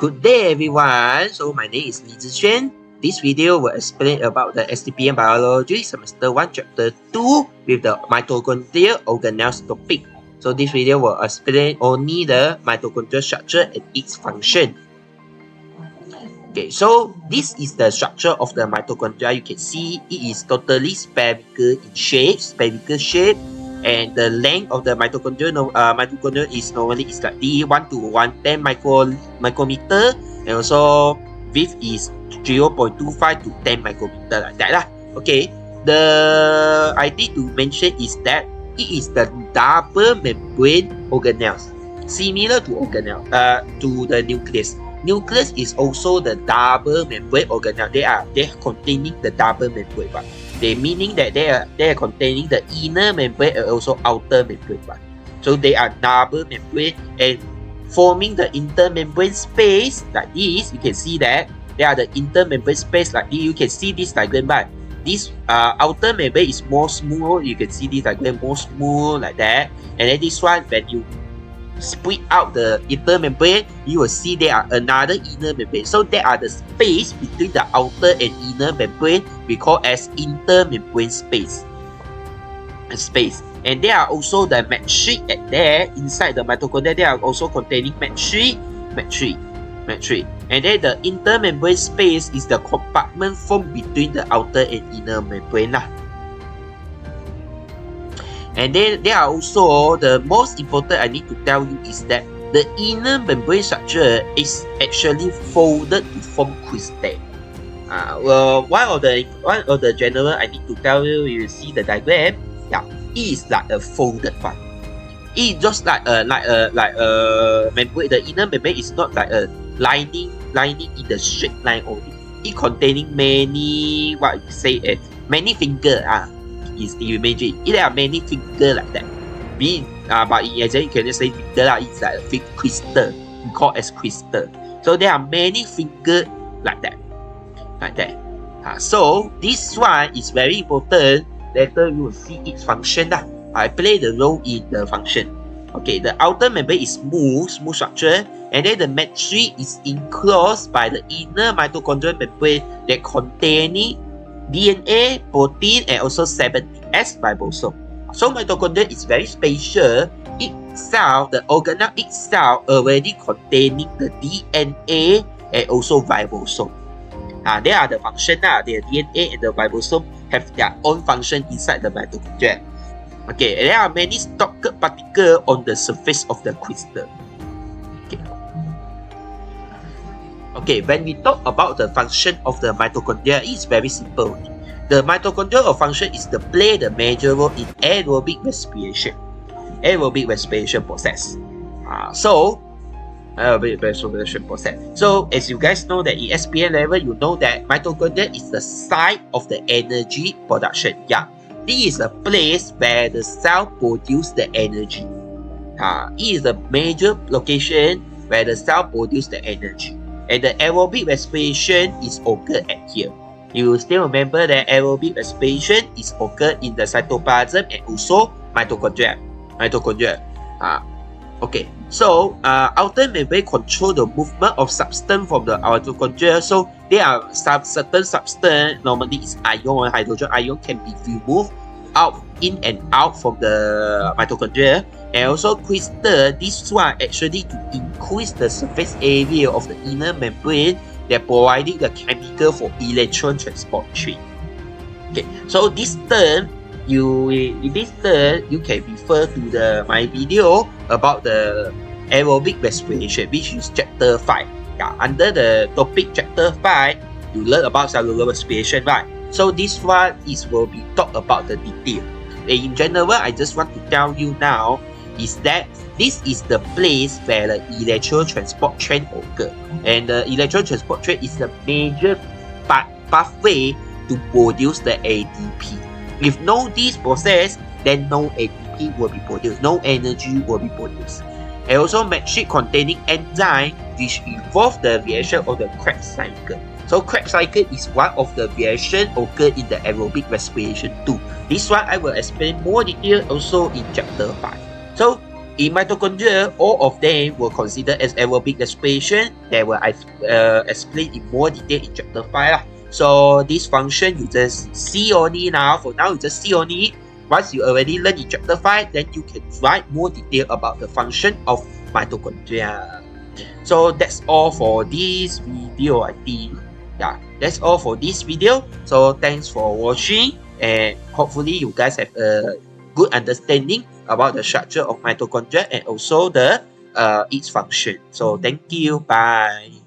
Good day everyone, so my name is LEE ZHI XUAN. This video will explain about the STPM Biology Semester 1 Chapter 2 with the Mitochondria Organelles topic. So this video will explain only the mitochondrial structure and its function. Okay, so this is the structure of the mitochondria. You can see it is totally spherical in shape, and the length of the mitochondria is normally like 1 to 110 micrometer, and also width is 0.25 to 10 micrometer, like that lah. Okay, the idea to mention is that it is the double membrane organelles, similar to to the nucleus. Nucleus is also the double membrane organelle. They are containing the double membrane one. They meaning that they are containing the inner membrane and also outer membrane one. So they are double membrane and forming the intermembrane space like this. You can see that they are the intermembrane space like this. You can see this diagram, but this outer membrane is more smooth. You can see this diagram more smooth like that. And then this one, when you split out the inner membrane, you will see there are another inner membrane. So there are the space between the outer and inner membrane we call as intermembrane space. And there are also the matrix at there inside the mitochondria. They are also containing matrix. And then the intermembrane space is the compartment formed between the outer and inner membrane lah. And then there are also the most important I need to tell you is that the inner membrane structure is actually folded to form crystal. One of the general I need to tell you, you see the diagram. Yeah, it is like a folded one. It is just like a membrane. The inner membrane is not like a lining in the straight line only. It containing many many fingers. Is the imagine there are many fingers like that. But in exam you can just say finger lah. It's like a crystal. We call as crystal. So there are many fingers like that. So this one is very important. Later you will see its function lah. I play the role in the function. Okay, the outer membrane is smooth structure, and then the matrix is enclosed by the inner mitochondrial membrane that containing DNA, protein, and also 70S ribosome. So mitochondria is very special. Itself, the organelle itself already containing the DNA and also ribosome. They are the function. The DNA and the ribosome have their own function inside the mitochondria. Okay, there are many stocked particles on the surface of the crystal. Okay, when we talk about the function of the mitochondria, it's very simple. The mitochondrial function is to play the major role in aerobic respiration process. So as you guys know that in SPM level, you know that mitochondria is the site of the energy production. Yeah, this is a place where the cell produce the energy. It is the major location where the cell produce the energy. And the aerobic respiration is occurred at here. You will still remember that aerobic respiration is occurred in the cytoplasm and also mitochondria. Okay, so outer membrane control the movement of substance from the mitochondria. So there are certain substance, normally it's ion, hydrogen ion, can be removed in and out from the mitochondria. And also crystal, this one actually to increase the surface area of the inner membrane, they're providing the chemical for electron transport chain. Okay, so this term, you can refer to my video about the aerobic respiration, which is chapter 5. Yeah, under the topic chapter 5, you learn about cellular respiration, right? So this one will be talk about the detail. In general, I just want to tell you now is that this is the place where the electron transport chain occur, and the electron transport chain is the major pathway to produce the ATP. If no this process, then no ATP will be produced, no energy will be produced. And also matrix containing enzyme which involve the reaction of the Krebs cycle. So Krebs cycle is one of the reactions occurred in the aerobic respiration too. This one I will explain more detail also in chapter 5. So In mitochondria, all of them were considered as aerobic respiration that will explain in more detail in chapter 5 lah. So this function you just see only now. For now, you just see only. Once you already learn in chapter 5, then you can write more detail about the function of mitochondria. So that's all for this video, I think. Yeah, that's all for this video. So thanks for watching, and hopefully you guys have a good understanding about the structure of mitochondria and also the its function. So thank you. Bye.